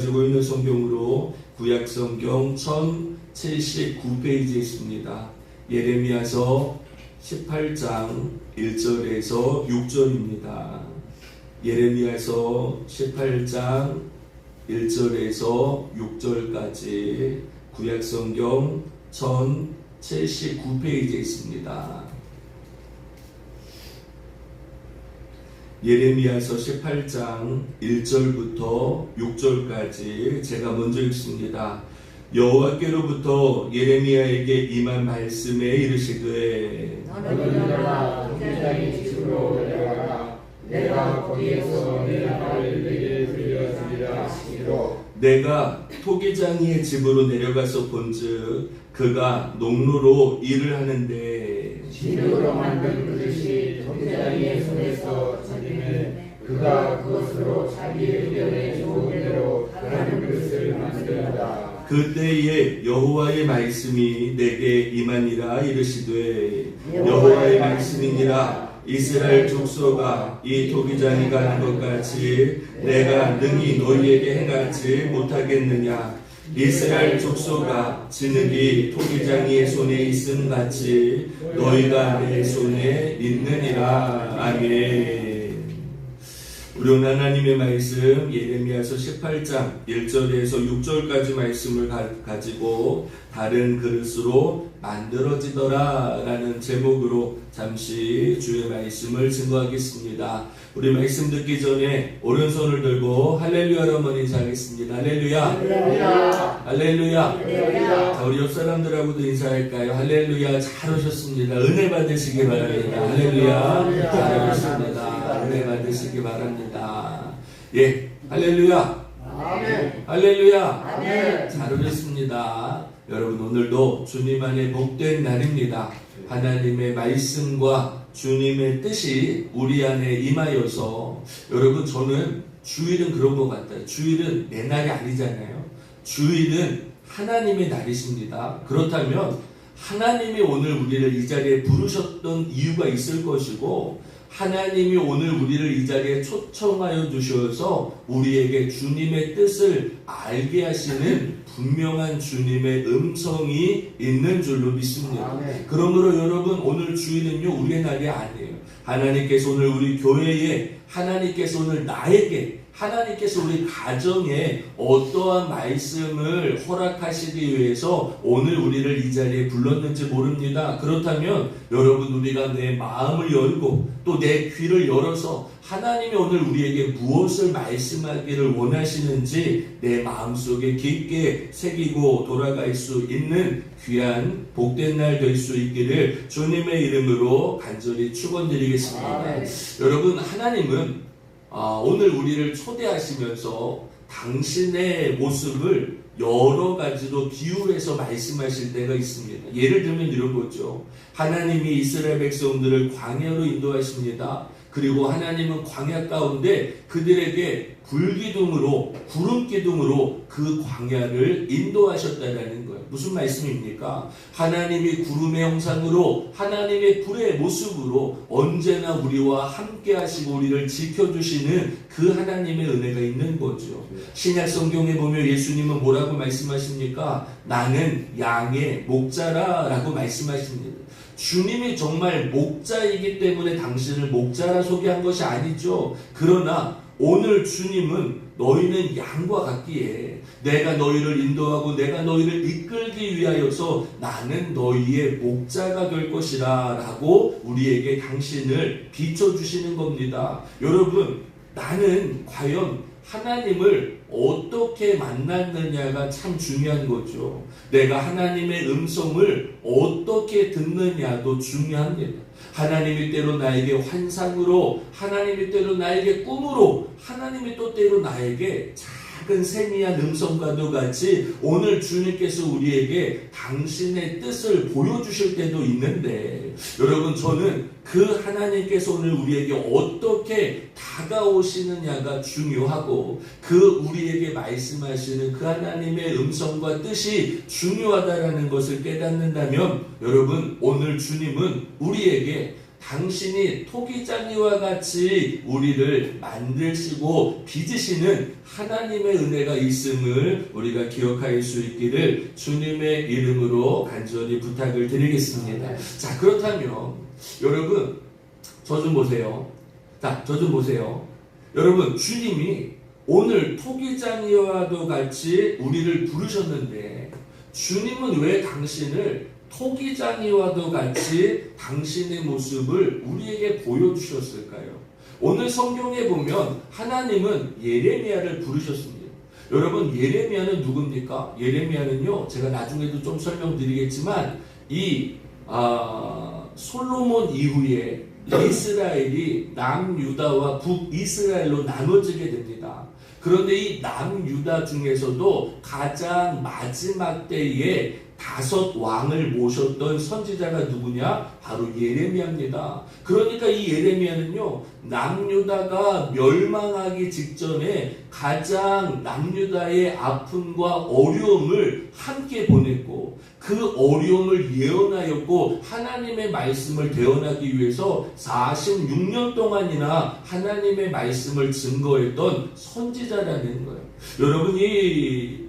가지고 있는 성경으로 구약 성경 1079페이지에 있습니다. 예레미야서 18장 1절에서 6절입니다. 예레미야서 18장 1절에서 6절까지 구약 성경 1079페이지에 있습니다. 예레미야서 18장 1절부터 6절까지 제가 먼저 읽습니다. 여호와께로부터 예레미야에게 임한 말씀에 이르시되 너는 일어나 토기장의 집으로 내려가라. 내가 거기에서 내 말을 내게 들려주리라 하시기로 내가 토기장이의 집으로 내려가서 본즉 그가 농로로 일을 하는데 진흙으로 만든 그릇이 토기장이의 손에서 잡히면 그가 그것으로 자기 의견에 좋은 대로 다른 그릇을 만들었다. 그때에 여호와의 말씀이 내게 임하니라. 이르시되 여호와의 말씀이니라. 이스라엘 족속아, 이 토기장이가 하는 것 같이 내가 능히 너희에게 행하지 못하겠느냐. 이스라엘 족속아, 진흙이 토기장이의 손에 있음 같이 너희가 내 손에 있느니라. 아멘. 우리 하나님의 말씀 예레미야서 18장 1절에서 6절까지 말씀을 가지고 다른 그릇으로 만들어지더라 라는 제목으로 잠시 주의 말씀을 증거하겠습니다. 우리 말씀 듣기 전에 오른손을 들고 할렐루야로 한번 인사하겠습니다. 할렐루야, 할렐루야, 할렐루야. 할렐루야. 자, 우리 옆 사람들하고도 인사할까요? 할렐루야. 잘 오셨습니다. 은혜 받으시기 바랍니다. 할렐루야. 잘 오셨습니다. 은혜 받으시기 바랍니다. 예, 할렐루야. 아멘. 할렐루야. 아멘. 잘 오셨습니다. 여러분, 오늘도 주님 안에 복된 날입니다. 하나님의 말씀과 주님의 뜻이 우리 안에 임하여서, 여러분, 저는 주일은 그런 것 같아요. 주일은 내 날이 아니잖아요. 주일은 하나님의 날이십니다. 그렇다면 하나님이 오늘 우리를 이 자리에 부르셨던 이유가 있을 것이고, 하나님이 오늘 우리를 이 자리에 초청하여 주셔서 우리에게 주님의 뜻을 알게 하시는 분명한 주님의 음성이 있는 줄로 믿습니다. 아멘. 그러므로 여러분, 오늘 주일은요 우리의 날이 아니에요. 하나님께서 오늘 우리 교회에, 하나님께서 오늘 나에게, 하나님께서 우리 가정에 어떠한 말씀을 허락하시기 위해서 오늘 우리를 이 자리에 불렀는지 모릅니다. 그렇다면 여러분, 우리가 내 마음을 열고 또 내 귀를 열어서 하나님이 오늘 우리에게 무엇을 말씀하기를 원하시는지 내 마음속에 깊게 새기고 돌아갈 수 있는 귀한 복된 날 될 수 있기를 주님의 이름으로 간절히 축원드리겠습니다. 아멘. 여러분, 하나님은 오늘 우리를 초대하시면서 당신의 모습을 여러 가지로 비유해서 말씀하실 때가 있습니다. 예를 들면 이런 거죠. 하나님이 이스라엘 백성들을 광야로 인도하십니다. 그리고 하나님은 광야 가운데 그들에게 불기둥으로, 구름기둥으로 그 광야를 인도하셨다라는 거예요. 무슨 말씀입니까? 하나님이 구름의 형상으로, 하나님의 불의 모습으로 언제나 우리와 함께 하시고 우리를 지켜주시는 그 하나님의 은혜가 있는 거죠. 신약 성경에 보면 예수님은 뭐라고 말씀하십니까? 나는 양의 목자라 라고 말씀하십니다. 주님이 정말 목자이기 때문에 당신을 목자라 소개한 것이 아니죠. 그러나 오늘 주님은 너희는 양과 같기에 내가 너희를 인도하고 내가 너희를 이끌기 위하여서 나는 너희의 목자가 될 것이라 라고 우리에게 당신을 비춰주시는 겁니다. 여러분, 나는 과연 하나님을 어떻게 만났느냐가 참 중요한 거죠. 내가 하나님의 음성을 어떻게 듣느냐도 중요합니다. 하나님이 때로 나에게 환상으로, 하나님이 때로 나에게 꿈으로, 하나님이 또 때로 나에게 작은 세미한 음성과도 같이 오늘 주님께서 우리에게 당신의 뜻을 보여주실 때도 있는데, 여러분, 저는 그 하나님께서 오늘 우리에게 어떻게 다가오시느냐가 중요하고 그 우리에게 말씀하시는 그 하나님의 음성과 뜻이 중요하다라는 것을 깨닫는다면, 여러분, 오늘 주님은 우리에게 당신이 토기장이와 같이 우리를 만드시고 빚으시는 하나님의 은혜가 있음을 우리가 기억할 수 있기를 주님의 이름으로 간절히 부탁을 드리겠습니다. 자, 그렇다면 여러분 저 좀 보세요. 자, 저 좀 보세요. 여러분, 주님이 오늘 토기장이와도 같이 우리를 부르셨는데 주님은 왜 당신을 토기장이와도 같이 당신의 모습을 우리에게 보여주셨을까요? 오늘 성경에 보면 하나님은 예레미야를 부르셨습니다. 여러분, 예레미야는 누굽니까? 예레미야는요, 제가 나중에도 좀 설명드리겠지만 이 솔로몬 이후에 이스라엘이 남유다와 북이스라엘로 나눠지게 됩니다. 그런데 이 남유다 중에서도 가장 마지막 때에 5 왕을 모셨던 선지자가 누구냐? 바로 예레미야입니다. 그러니까 이 예레미야는요, 남유다가 멸망하기 직전에 가장 남유다의 아픔과 어려움을 함께 보냈고 그 어려움을 예언하였고 하나님의 말씀을 대언하기 위해서 46년 동안이나 하나님의 말씀을 증거했던 선지자라는 거예요. 여러분이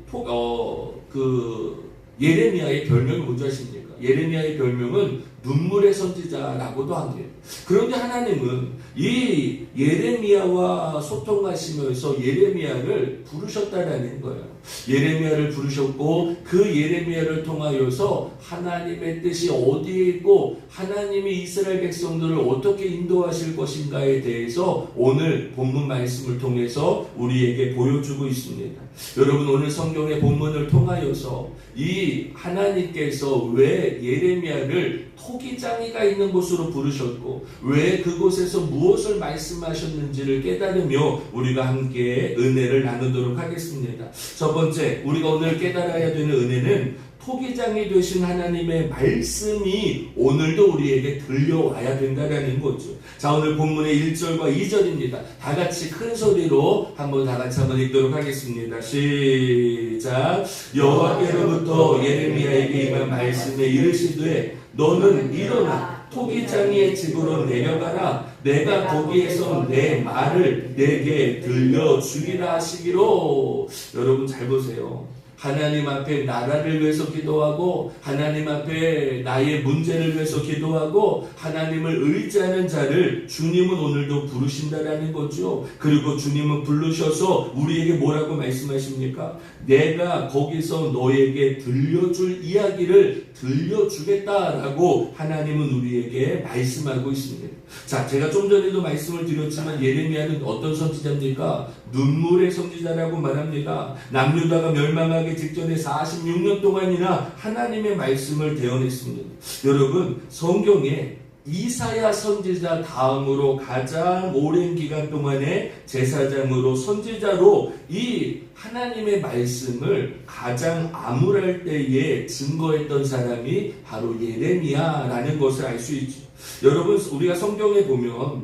예레미야의 별명이 뭔지 아십니까? 예레미야의 별명은 눈물의 선지자라고도 합니다. 그런데 하나님은 이 예레미야와 소통하시면서 예레미야를 부르셨다라는 거예요. 예레미야를 부르셨고 그 예레미야를 통하여서 하나님의 뜻이 어디에 있고 하나님이 이스라엘 백성들을 어떻게 인도하실 것인가에 대해서 오늘 본문 말씀을 통해서 우리에게 보여주고 있습니다. 여러분, 오늘 성경의 본문을 통하여서 이 하나님께서 왜 예레미야를 토기장이가 있는 곳으로 부르셨고 왜 그곳에서 무엇을 말씀하셨는지를 깨달으며 우리가 함께 은혜를 나누도록 하겠습니다. 첫 번째, 우리가 오늘 깨달아야 되는 은혜는 토기장이 되신 하나님의 말씀이 오늘도 우리에게 들려와야 된다는 거죠. 자, 오늘 본문의 1절과 2절입니다. 다 같이 큰 소리로 다 같이 한번 읽도록 하겠습니다. 시작. 여호와께로부터 예레미야에게 임한 말씀에 이르시되 너는 일어나 토기장이의 집으로 내려가라. 내가 거기에서 내 말을 내게 들려주리라 하시기로. 여러분 잘 보세요. 하나님 앞에 나라를 위해서 기도하고 하나님 앞에 나의 문제를 위해서 기도하고 하나님을 의지하는 자를 주님은 오늘도 부르신다라는 거죠. 그리고 주님은 부르셔서 우리에게 뭐라고 말씀하십니까? 내가 거기서 너에게 들려줄 이야기를 들려주겠다라고 하나님은 우리에게 말씀하고 있습니다. 자, 제가 좀 전에도 말씀을 드렸지만 예레미야는 어떤 선지자입니까? 눈물의 선지자라고 말합니다. 남유다가 멸망하기 직전에 46년 동안이나 하나님의 말씀을 대언했습니다. 여러분, 성경에 이사야 선지자 다음으로 가장 오랜 기간 동안에 제사장으로 선지자로 이 하나님의 말씀을 가장 암울할 때에 증거했던 사람이 바로 예레미야라는 것을 알 수 있죠. 여러분, 우리가 성경에 보면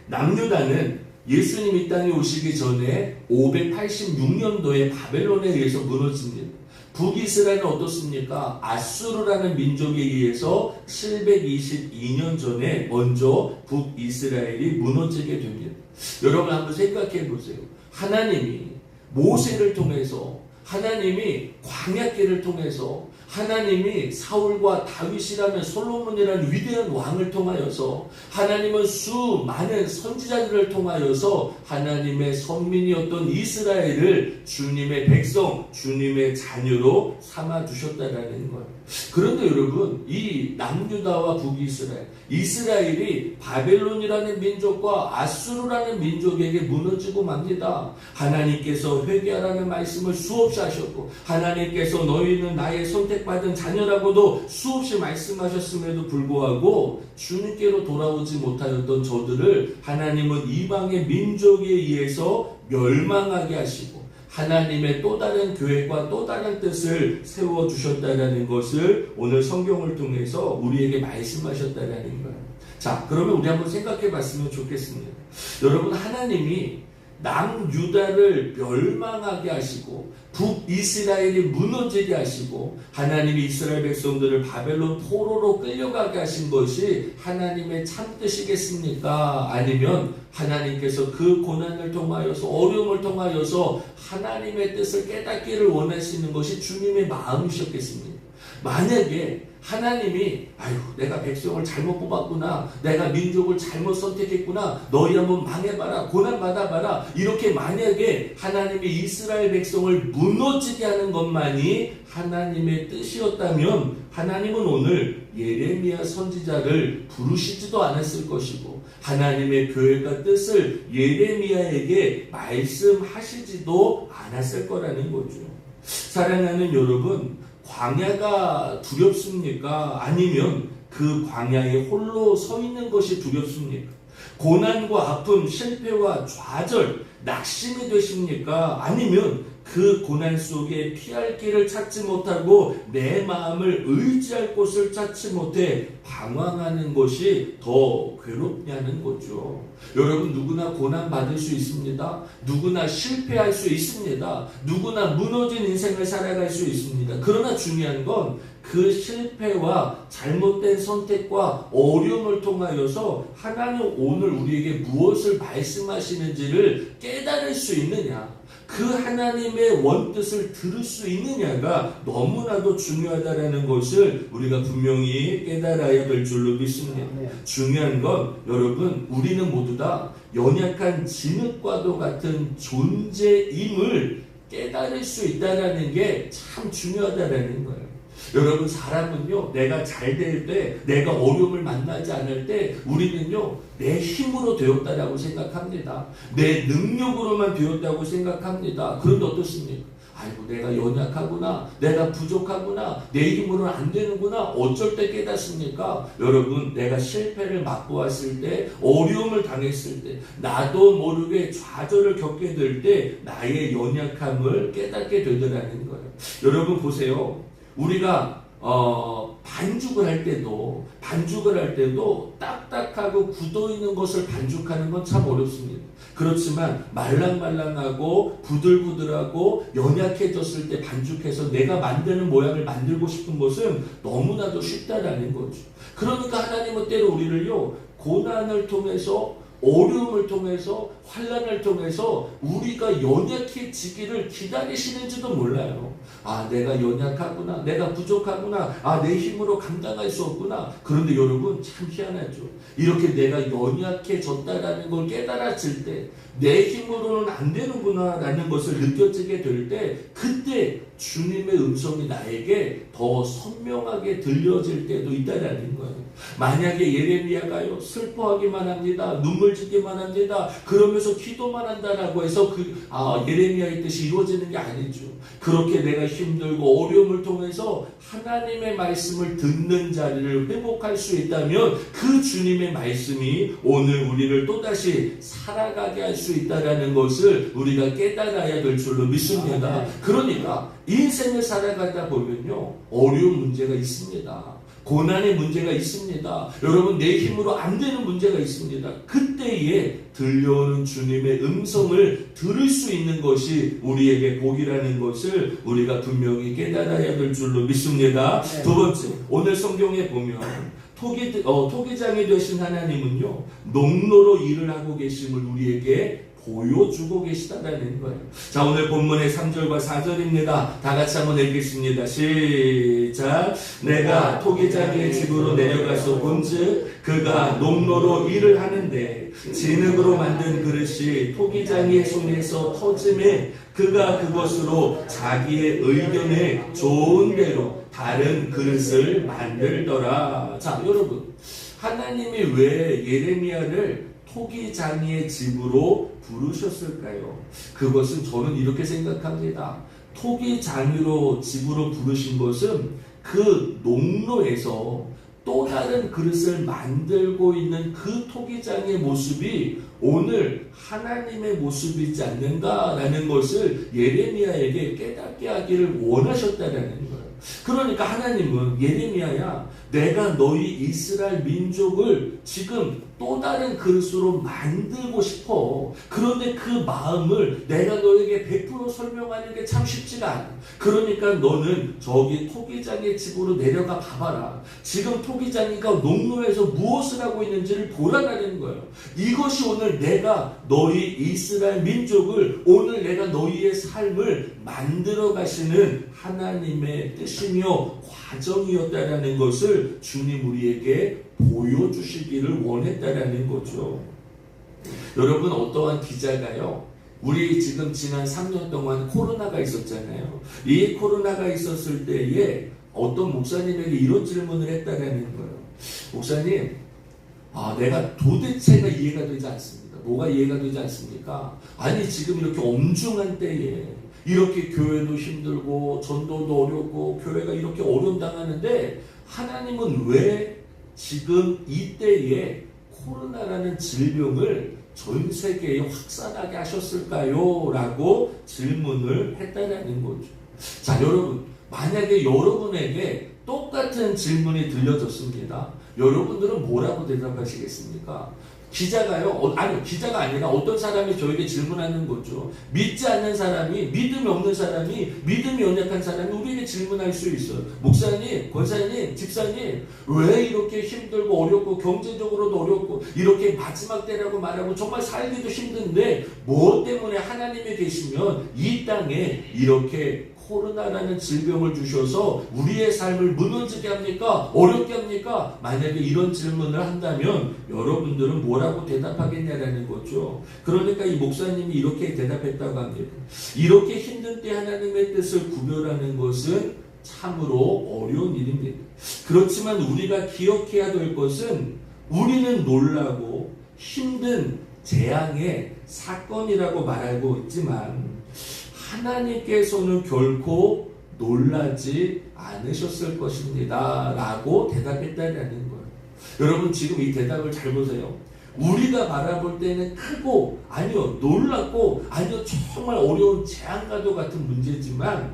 남유다는 예수님 이 땅에 오시기 전에 586년도에 바벨론에 의해서 무너집니다. 북이스라엘은 어떻습니까? 아수르라는 민족에 의해서 722년 전에 먼저 북이스라엘이 무너지게 됩니다. 여러분 한번 생각해 보세요. 하나님이 모세를 통해서, 하나님이 광야길을 통해서, 하나님이 사울과 다윗이라는 솔로몬이라는 위대한 왕을 통하여서, 하나님은 수많은 선지자들을 통하여서 하나님의 선민이었던 이스라엘을 주님의 백성, 주님의 자녀로 삼아주셨다라는 거예요. 그런데 여러분, 이 남유다와 북이스라엘, 이스라엘이 바벨론이라는 민족과 아수르라는 민족에게 무너지고 맙니다. 하나님께서 회개하라는 말씀을 수없이 하셨고, 하나님께서 너희는 나의 선택받은 자녀라고도 수없이 말씀하셨음에도 불구하고 주님께로 돌아오지 못하였던 저들을 하나님은 이방의 민족에 의해서 멸망하게 하시고 하나님의 또 다른 계획과 또 다른 뜻을 세워주셨다는 것을 오늘 성경을 통해서 우리에게 말씀하셨다는 거예요. 자, 그러면 우리 한번 생각해 봤으면 좋겠습니다. 여러분, 하나님이 남유다를 멸망하게 하시고 북이스라엘이 무너지게 하시고 하나님이 이스라엘 백성들을 바벨론 포로로 끌려가게 하신 것이 하나님의 참뜻이겠습니까? 아니면 하나님께서 그 고난을 통하여서 어려움을 통하여서 하나님의 뜻을 깨닫기를 원하시는 것이 주님의 마음이셨겠습니까? 만약에 하나님이 내가 백성을 잘못 뽑았구나, 내가 민족을 잘못 선택했구나, 너희 한번 망해봐라, 고난 받아봐라, 이렇게 만약에 하나님이 이스라엘 백성을 무너지게 하는 것만이 하나님의 뜻이었다면 하나님은 오늘 예레미야 선지자를 부르시지도 않았을 것이고 하나님의 계획과 뜻을 예레미야에게 말씀하시지도 않았을 거라는 거죠. 사랑하는 여러분, 광야가 두렵습니까? 아니면 그 광야에 홀로 서 있는 것이 두렵습니까? 고난과 아픔, 실패와 좌절, 낙심이 되십니까? 아니면 그 고난 속에 피할 길을 찾지 못하고 내 마음을 의지할 곳을 찾지 못해 방황하는 것이 더 괴롭냐는 거죠. 여러분, 누구나 고난 받을 수 있습니다. 누구나 실패할 수 있습니다. 누구나 무너진 인생을 살아갈 수 있습니다. 그러나 중요한 건 그 실패와 잘못된 선택과 어려움을 통하여서 하나님 오늘 우리에게 무엇을 말씀하시는지를 깨달을 수 있느냐, 그 하나님의 원뜻을 들을 수 있느냐가 너무나도 중요하다는 것을 우리가 분명히 깨달아야 될 줄로 믿습니다. 중요한 건 여러분, 우리는 모두 다 연약한 진흙과도 같은 존재임을 깨달을 수 있다는 게 참 중요하다는 거예요. 여러분, 사람은요, 내가 잘 될 때, 내가 어려움을 만나지 않을 때 우리는요, 내 힘으로 되었다라고 생각합니다. 내 능력으로만 되었다고 생각합니다. 그런데 어떻습니까? 내가 연약하구나, 내가 부족하구나, 내 힘으로는 안 되는구나. 어쩔 때 깨닫습니까? 여러분, 내가 실패를 맛보았을 때, 어려움을 당했을 때, 나도 모르게 좌절을 겪게 될 때 나의 연약함을 깨닫게 되더라는 거예요. 여러분 보세요. 우리가 반죽을 할 때도 딱딱하고 굳어있는 것을 반죽하는 건 참 어렵습니다. 그렇지만 말랑말랑하고 부들부들하고 연약해졌을 때 반죽해서 내가 만드는 모양을 만들고 싶은 것은 너무나도 쉽다라는 거죠. 그러니까 하나님은 때로 우리를요, 고난을 통해서, 어려움을 통해서, 환난을 통해서 우리가 연약해지기를 기다리시는지도 몰라요. 내가 연약하구나, 내가 부족하구나, 내 힘으로 감당할 수 없구나. 그런데 여러분, 참 희한하죠. 이렇게 내가 연약해졌다라는 걸 깨달았을 때, 내 힘으로는 안 되는구나 라는 것을 느껴지게 될 때, 그때 주님의 음성이 나에게 더 선명하게 들려질 때도 있다라는 거예요. 만약에 예레미야가요, 슬퍼하기만 합니다, 눈물 짓기만 합니다, 그러면서 기도만 한다라고 해서 예레미야의 뜻이 이루어지는 게 아니죠. 그렇게 내가 힘들고 어려움을 통해서 하나님의 말씀을 듣는 자리를 회복할 수 있다면 그 주님의 말씀이 오늘 우리를 또다시 살아가게 할 수 있다는 것을 우리가 깨달아야 될 줄로 믿습니다. 그러니까 인생을 살아가다 보면요, 어려운 문제가 있습니다. 고난의 문제가 있습니다. 여러분, 내 힘으로 안 되는 문제가 있습니다. 그때에 들려오는 주님의 음성을 들을 수 있는 것이 우리에게 복이라는 것을 우리가 분명히 깨달아야 될 줄로 믿습니다. 두 번째, 오늘 성경에 보면 토기장이 되신 하나님은요, 농로로 일을 하고 계심을 우리에게 보여주고 계시다라는 거예요. 자, 오늘 본문의 3절과 4절입니다. 다 같이 한번 읽겠습니다. 시작. 내가 토기장의 집으로 내려가서 본즉 그가 농로로 일을 하는데 진흙으로 만든 그릇이 토기장의 손에서 터짐에 그가 그것으로 자기의 의견에 좋은 대로 다른 그릇을 만들더라. 자, 여러분, 하나님이 왜 예레미야를 토기장이의 집으로 부르셨을까요? 그것은 저는 이렇게 생각합니다. 토기장이로 집으로 부르신 것은 그 농로에서 또 다른 그릇을 만들고 있는 그 토기장의 모습이 오늘 하나님의 모습이지 않는가라는 것을 예레미야에게 깨닫게 하기를 원하셨다는 거예요. 그러니까 하나님은 예레미야야, 내가 너희 이스라엘 민족을 지금 또 다른 그릇으로 만들고 싶어. 그런데 그 마음을 내가 너에게 100% 설명하는 게 참 쉽지가 않아. 그러니까 너는 저기 토기장의 집으로 내려가 봐봐라. 지금 토기장이가 농로에서 무엇을 하고 있는지를 보라라는 거예요. 이것이 오늘 내가 너희 이스라엘 민족을, 오늘 내가 너희의 삶을 만들어 가시는 하나님의 뜻이며 과정이었다라는 것을 주님 우리에게 보여주시기를 원했다라는 거죠. 여러분, 어떠한 기자가요, 우리 지금 지난 3년 동안 코로나가 있었잖아요. 이 코로나가 있었을 때에 어떤 목사님에게 이런 질문을 했다라는 거예요. 목사님, 내가 도대체가 이해가 되지 않습니다. 뭐가 이해가 되지 않습니까? 아니, 지금 이렇게 엄중한 때에 이렇게 교회도 힘들고 전도도 어렵고 교회가 이렇게 어려움 당하는데 하나님은 왜 지금 이때에 코로나라는 질병을 전 세계에 확산하게 하셨을까요? 라고 질문을 했다는 거죠. 자, 여러분, 만약에 여러분에게 똑같은 질문이 들려졌습니다. 여러분들은 뭐라고 대답하시겠습니까? 기자가요, 기자가 아니라 어떤 사람이 저에게 질문하는 거죠. 믿지 않는 사람이, 믿음이 없는 사람이, 믿음이 연약한 사람이 우리에게 질문할 수 있어요. 목사님, 권사님, 집사님, 왜 이렇게 힘들고 어렵고 경제적으로도 어렵고 이렇게 마지막 때라고 말하고 정말 살기도 힘든데 뭐 때문에 하나님이 계시면 이 땅에 이렇게 코로나라는 질병을 주셔서 우리의 삶을 무너지게 합니까? 어렵게 합니까? 만약에 이런 질문을 한다면 여러분들은 뭐라고 대답하겠냐라는 거죠. 그러니까 이 목사님이 이렇게 대답했다고 합니다. 이렇게 힘든 때 하나님의 뜻을 구별하는 것은 참으로 어려운 일입니다. 그렇지만 우리가 기억해야 될 것은 우리는 놀라고 힘든 재앙의 사건이라고 말하고 있지만 하나님께서는 결코 놀라지 않으셨을 것입니다. 라고 대답했다는 거예요. 여러분, 지금 이 대답을 잘 보세요. 우리가 바라볼 때는 크고, 아니요, 놀랍고, 아니요, 정말 어려운 재앙과도 같은 문제지만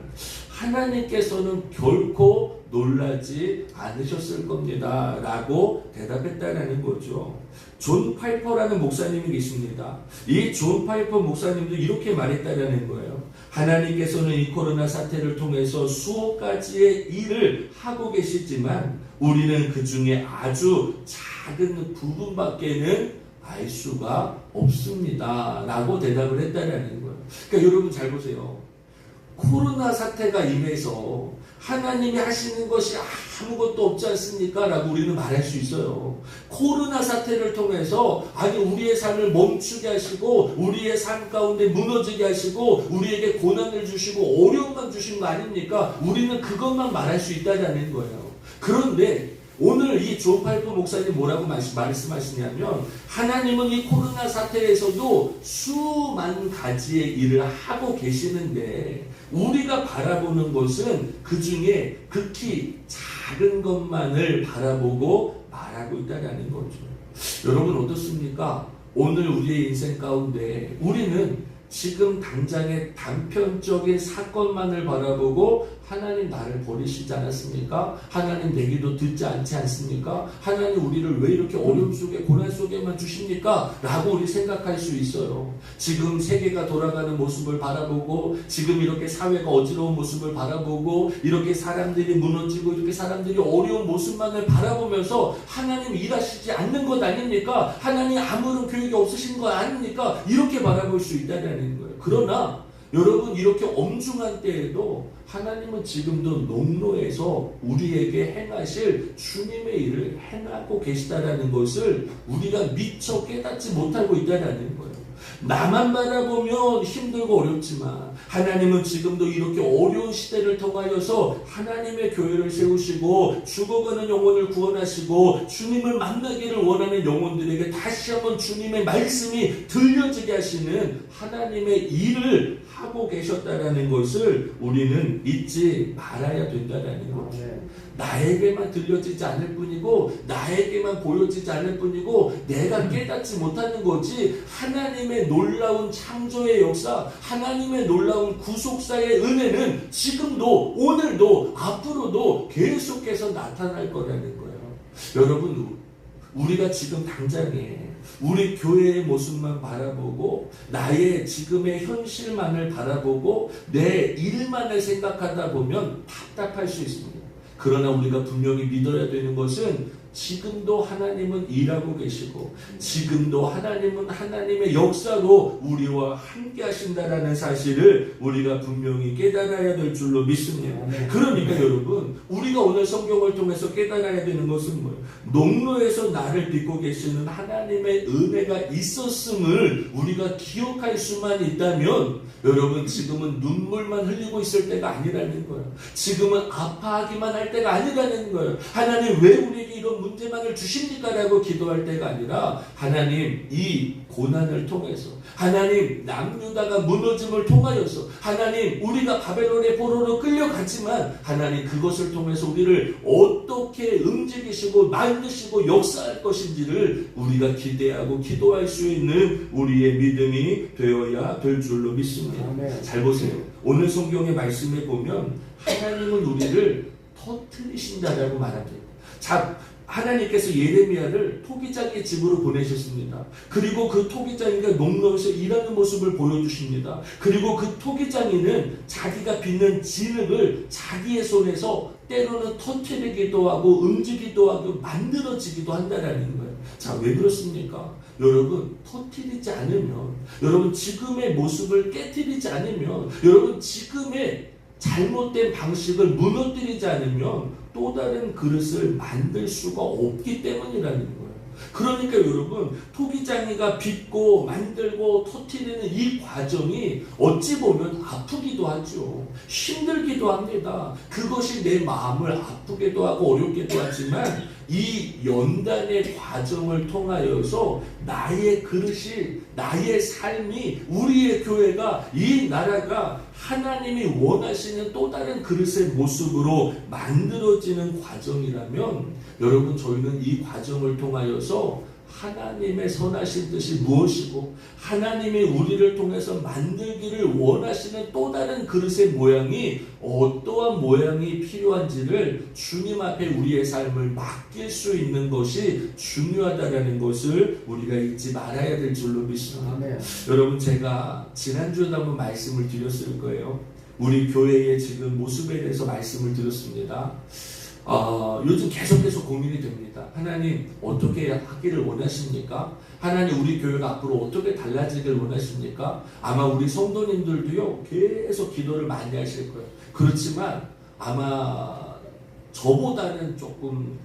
하나님께서는 결코 놀라지 않으셨을 겁니다. 라고 대답했다는 거죠. 존 파이퍼라는 목사님이 계십니다. 이 존 파이퍼 목사님도 이렇게 말했다는 거예요. 하나님께서는 이 코로나 사태를 통해서 수억 가지의 일을 하고 계시지만 우리는 그 중에 아주 작은 부분밖에는 알 수가 없습니다. 라고 대답을 했다는 거예요. 그러니까 여러분 잘 보세요. 코로나 사태가 임해서 하나님이 하시는 것이 아무것도 없지 않습니까? 라고 우리는 말할 수 있어요. 코로나 사태를 통해서 우리의 삶을 멈추게 하시고 우리의 삶 가운데 무너지게 하시고 우리에게 고난을 주시고 어려움만 주신 거 아닙니까? 우리는 그것만 말할 수 있다는 거예요. 그런데 오늘 이 존 파이퍼 목사님 뭐라고 말씀하시냐면 하나님은 이 코로나 사태에서도 수만 가지의 일을 하고 계시는데 우리가 바라보는 것은 그 중에 극히 작은 것만을 바라보고 말하고 있다는 거죠. 여러분 어떻습니까? 오늘 우리의 인생 가운데 우리는 지금 당장의 단편적인 사건만을 바라보고 하나님 나를 버리시지 않았습니까? 하나님 내 기도 듣지 않지 않습니까? 하나님 우리를 왜 이렇게 어려움 속에 고난 속에만 주십니까? 라고 우리 생각할 수 있어요. 지금 세계가 돌아가는 모습을 바라보고 지금 이렇게 사회가 어지러운 모습을 바라보고 이렇게 사람들이 무너지고 이렇게 사람들이 어려운 모습만을 바라보면서 하나님 일하시지 않는 것 아닙니까? 하나님 아무런 교육이 없으신 것 아닙니까? 이렇게 바라볼 수 있다는 거예요. 그러나 여러분 이렇게 엄중한 때에도 하나님은 지금도 농로에서 우리에게 행하실 주님의 일을 행하고 계시다라는 것을 우리가 미처 깨닫지 못하고 있다는 거예요. 나만 바라보면 힘들고 어렵지만 하나님은 지금도 이렇게 어려운 시대를 통하여서 하나님의 교회를 세우시고 죽어가는 영혼을 구원하시고 주님을 만나기를 원하는 영혼들에게 다시 한번 주님의 말씀이 들려지게 하시는 하나님의 일을 하고 계셨다라는 것을 우리는 잊지 말아야 된다는 거죠. 나에게만 들려지지 않을 뿐이고 나에게만 보여지지 않을 뿐이고 내가 깨닫지 못하는 거지 하나님의 놀라운 창조의 역사, 하나님의 놀라운 구속사의 은혜는 지금도 오늘도 앞으로도 계속해서 나타날 거라는 거예요. 여러분 우리가 지금 당장에 우리 교회의 모습만 바라보고 나의 지금의 현실만을 바라보고 내 일만을 생각하다 보면 답답할 수 있습니다. 그러나 우리가 분명히 믿어야 되는 것은 지금도 하나님은 일하고 계시고 지금도 하나님은 하나님의 역사로 우리와 함께 하신다라는 사실을 우리가 분명히 깨달아야 될 줄로 믿습니다. 그러니까 여러분, 우리가 오늘 성경을 통해서 깨달아야 되는 것은 뭐예요? 농로에서 나를 빚고 계시는 하나님의 은혜가 있었음을 우리가 기억할 수만 있다면 여러분, 지금은 눈물만 흘리고 있을 때가 아니라는 거예요. 지금은 아파하기만 할 때가 아니라는 거예요. 하나님, 왜 우리에게 이런 문제만을 주십니까? 라고 기도할 때가 아니라 하나님, 이 고난을 통해서 하나님, 남유다가 무너짐을 통하여서 하나님, 우리가 바벨론의 포로로 끌려갔지만 하나님, 그것을 통해서 우리를 어떻게 움직이시고 만드시고 역사할 것인지를 우리가 기대하고 기도할 수 있는 우리의 믿음이 되어야 될 줄로 믿습니다. 잘 보세요. 오늘 성경의 말씀에 보면 하나님은 우리를 터뜨리신다라고 말합니다. 자, 하나님께서 예레미야를 토기장의 집으로 보내셨습니다. 그리고 그 토기장이가 농로에서 일하는 모습을 보여주십니다. 그리고 그 토기장이는 자기가 빚는 진흙을 자기의 손에서 때로는 터뜨리기도 하고 움직이기도 하고 만들어지기도 한다는 거예요. 자, 왜 그렇습니까? 여러분, 터뜨리지 않으면, 여러분 지금의 모습을 깨뜨리지 않으면, 여러분 지금의 잘못된 방식을 무너뜨리지 않으면 또 다른 그릇을 만들 수가 없기 때문이라는 거예요. 그러니까 여러분, 토기장이가 빚고 만들고 터뜨리는 이 과정이 어찌 보면 아프기도 하죠. 힘들기도 합니다. 그것이 내 마음을 아프게도 하고 어렵게도 하지만 이 연단의 과정을 통하여서 나의 그릇이, 나의 삶이, 우리의 교회가, 이 나라가 하나님이 원하시는 또 다른 그릇의 모습으로 만들어지는 과정이라면 여러분, 저희는 이 과정을 통하여서 하나님의 선하신 뜻이 무엇이고 하나님이 우리를 통해서 만들기를 원하시는 또 다른 그릇의 모양이 어떠한 모양이 필요한지를 주님 앞에 우리의 삶을 맡길 수 있는 것이 중요하다는 것을 우리가 잊지 말아야 될 줄로 믿습니다. 여러분, 제가 지난주에도 한번 말씀을 드렸을 거예요. 우리 교회의 지금 모습에 대해서 말씀을 드렸습니다. 요즘 계속해서 고민이 됩니다. 하나님, 어떻게 하기를 원하십니까? 하나님, 우리 교회가 앞으로 어떻게 달라지길 원하십니까? 아마 우리 성도님들도요, 계속 기도를 많이 하실 거예요. 그렇지만 아마 저보다는 조금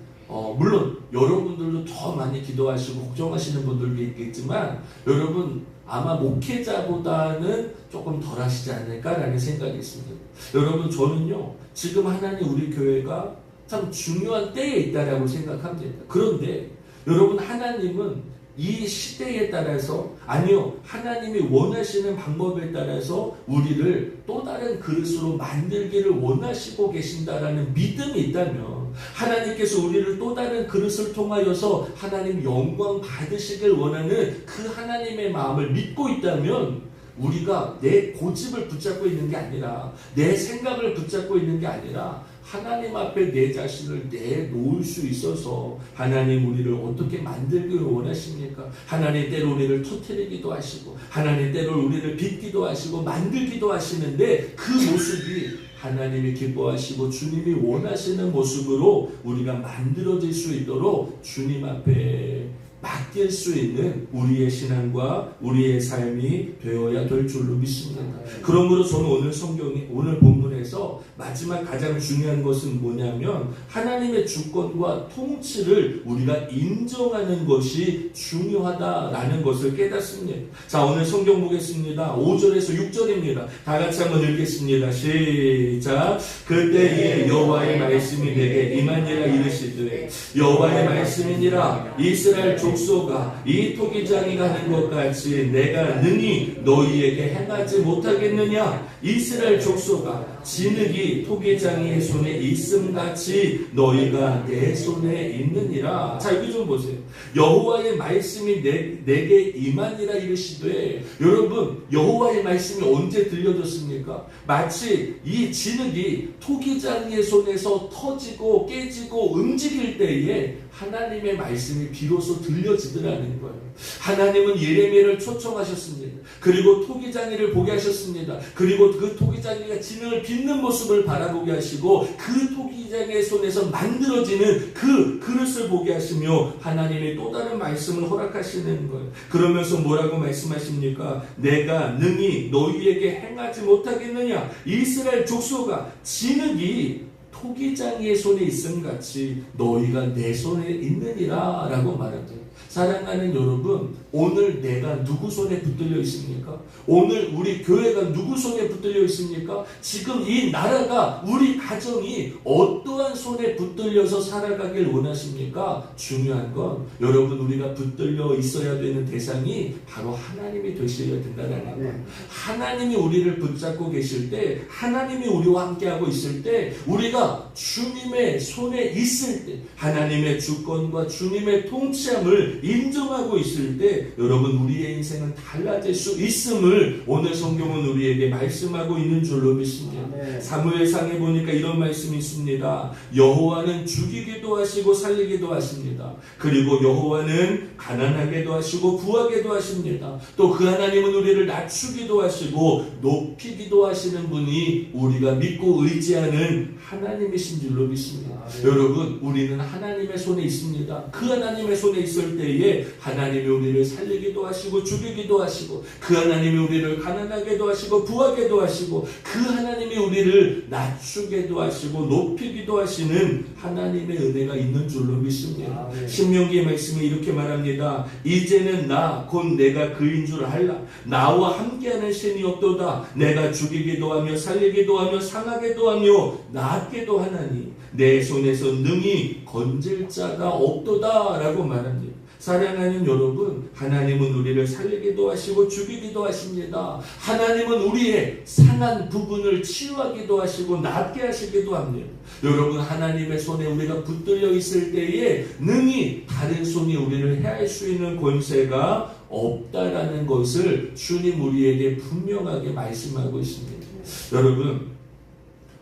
물론 여러분들도 더 많이 기도하시고 걱정하시는 분들도 있겠지만 여러분, 아마 목회자보다는 조금 덜 하시지 않을까라는 생각이 있습니다. 여러분, 저는요, 지금 하나님 우리 교회가 참 중요한 때에 있다라고 생각합니다. 그런데 여러분, 하나님은 이 시대에 따라서, 아니요, 하나님이 원하시는 방법에 따라서 우리를 또 다른 그릇으로 만들기를 원하시고 계신다라는 믿음이 있다면, 하나님께서 우리를 또 다른 그릇을 통하여서 하나님 영광 받으시길 원하는 그 하나님의 마음을 믿고 있다면, 우리가 내 고집을 붙잡고 있는 게 아니라, 내 생각을 붙잡고 있는 게 아니라 하나님 앞에 내 자신을 내놓을 수 있어서 하나님 우리를 어떻게 만들기를 원하십니까? 하나님 때로 우리를 터뜨리기도 하시고 하나님 때로 우리를 빚기도 하시고 만들기도 하시는데 그 모습이 하나님이 기뻐하시고 주님이 원하시는 모습으로 우리가 만들어질 수 있도록 주님 앞에 맡길 수 있는 우리의 신앙과 우리의 삶이 되어야 될 줄로 믿습니다. 그러므로 저는 오늘 성경이, 오늘 본문에서 마지막 가장 중요한 것은 뭐냐면 하나님의 주권과 통치를 우리가 인정하는 것이 중요하다라는 것을 깨닫습니다. 자, 오늘 성경 보겠습니다. 5절에서 6절입니다. 다 같이 한번 읽겠습니다. 시작. 그때에 여호와의 말씀이 내게 임하니라 이르시되, 여호와의 말씀이니라, 이스라엘 족속아, 이 토기장이가 하는 것 같이 내가 능히 너희에게 행하지 못하겠느냐? 이스라엘 족속아, 진흙이 진흙이 토기장이의 손에 있음같이 너희가 내 손에 있느니라. 자, 여기 좀 보세요. 여호와의 말씀이 내게 임하니라 이르시되, 여러분, 여호와의 말씀이 언제 들려졌습니까? 마치 이 진흙이 토기장이의 손에서 터지고 깨지고 움직일 때에 하나님의 말씀이 비로소 들려지더라는 거예요. 하나님은 예레미야를 초청하셨습니다. 그리고 토기장이를 보게 하셨습니다. 그리고 그 토기장이가 진흙을 빚는 모습을 바라보게 하시고 그 토기장이의 손에서 만들어지는 그 그릇을 보게 하시며 하나님의 또 다른 말씀을 허락하시는 거예요. 그러면서 뭐라고 말씀하십니까? 내가 능히 너희에게 행하지 못하겠느냐? 이스라엘 족속아, 진흙이 토기장이의 손에 있음같이 너희가 내 손에 있느니라 라고 말합니다. 사랑하는 여러분, 오늘 내가 누구 손에 붙들려 있습니까? 오늘 우리 교회가 누구 손에 붙들려 있습니까? 지금 이 나라가, 우리 가정이 어떠한 손에 붙들려서 살아가길 원하십니까? 중요한 건 여러분, 우리가 붙들려 있어야 되는 대상이 바로 하나님이 되셔야 된다는 거예요. 하나님이 우리를 붙잡고 계실 때, 하나님이 우리와 함께하고 있을 때, 우리가 주님의 손에 있을 때, 하나님의 주권과 주님의 통치함을 인정하고 있을 때 여러분, 우리의 인생은 달라질 수 있음을 오늘 성경은 우리에게 말씀하고 있는 줄로 믿습니다. 사무엘상에 보니까 이런 말씀이 있습니다. 여호와는 죽이기도 하시고 살리기도 하십니다. 그리고 여호와는 가난하게도 하시고 부하게도 하십니다. 또 그 하나님은 우리를 낮추기도 하시고 높이기도 하시는 분이 우리가 믿고 의지하는 하나님이신 줄로 믿습니다. 여러분, 우리는 하나님의 손에 있습니다. 그 하나님의 손에 있을 때에 하나님이 우리를 살리기도 하시고 죽이기도 하시고, 그 하나님이 우리를 가난하게도 하시고 부하게도 하시고, 그 하나님이 우리를 낮추게도 하시고 높이기도 하시는 하나님의 은혜가 있는 줄로 믿습니다. 신명기의 말씀이 이렇게 말합니다. 이제는 나 곧 내가 그인 줄 알라. 나와 함께하는 신이 없도다. 내가 죽이기도 하며 살리기도 하며 상하게도 하며 낫게도 하나니 내 손에서 능히 건질 자가 없도다 라고 말합니다. 사랑하는 여러분, 하나님은 우리를 살리기도 하시고 죽이기도 하십니다. 하나님은 우리의 상한 부분을 치유하기도 하시고 낫게 하시기도 합니다. 여러분, 하나님의 손에 우리가 붙들려 있을 때에 능히 다른 손이 우리를 해할 수 있는 권세가 없다라는 것을 주님 우리에게 분명하게 말씀하고 있습니다. 여러분,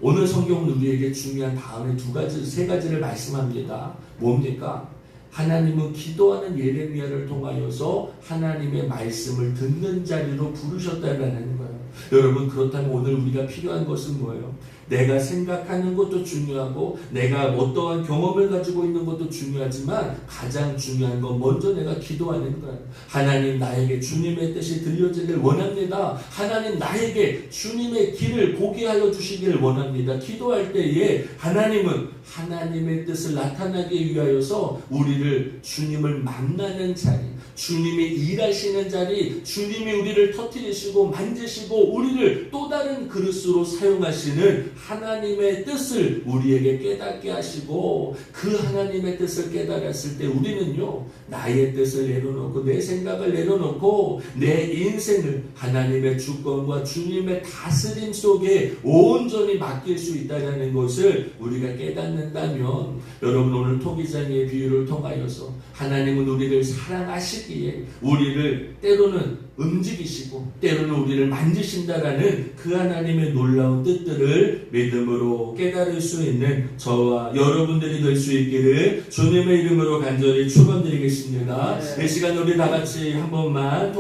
오늘 성경은 우리에게 중요한 다음에 세 가지를 말씀합니다. 뭡니까? 하나님은 기도하는 예레미야를 통하여서 하나님의 말씀을 듣는 자리로 부르셨다라는 거예요. 여러분, 그렇다면 오늘 우리가 필요한 것은 뭐예요? 내가 생각하는 것도 중요하고 내가 어떠한 경험을 가지고 있는 것도 중요하지만 가장 중요한 건 먼저 내가 기도하는 거예요. 하나님, 나에게 주님의 뜻이 들려지길 원합니다. 하나님, 나에게 주님의 길을 보게 하여 주시기를 원합니다. 기도할 때에 하나님은 하나님의 뜻을 나타나게 위하여서 우리를 주님을 만나는 자리, 주님이 일하시는 자리, 주님이 우리를 터뜨리시고 만지시고 우리를 또 다른 그릇으로 사용하시는 하나님의 뜻을 우리에게 깨닫게 하시고, 그 하나님의 뜻을 깨달았을 때 우리는요, 나의 뜻을 내려놓고 내 생각을 내려놓고 내 인생을 하나님의 주권과 주님의 다스림 속에 온전히 맡길 수 있다는 것을 우리가 깨닫는다면, 여러분, 오늘 토기장의 비유를 통하여서 하나님은 우리를 사랑하시기에 우리를 때로는 움직이시고 때로는 우리를 만지신다라는 그 하나님의 놀라운 뜻들을 믿음으로 깨달을 수 있는 저와 여러분들이 될 수 있기를 주님의 이름으로 간절히 축원드리겠습니다. 이 시간 우리 다 같이 한 번만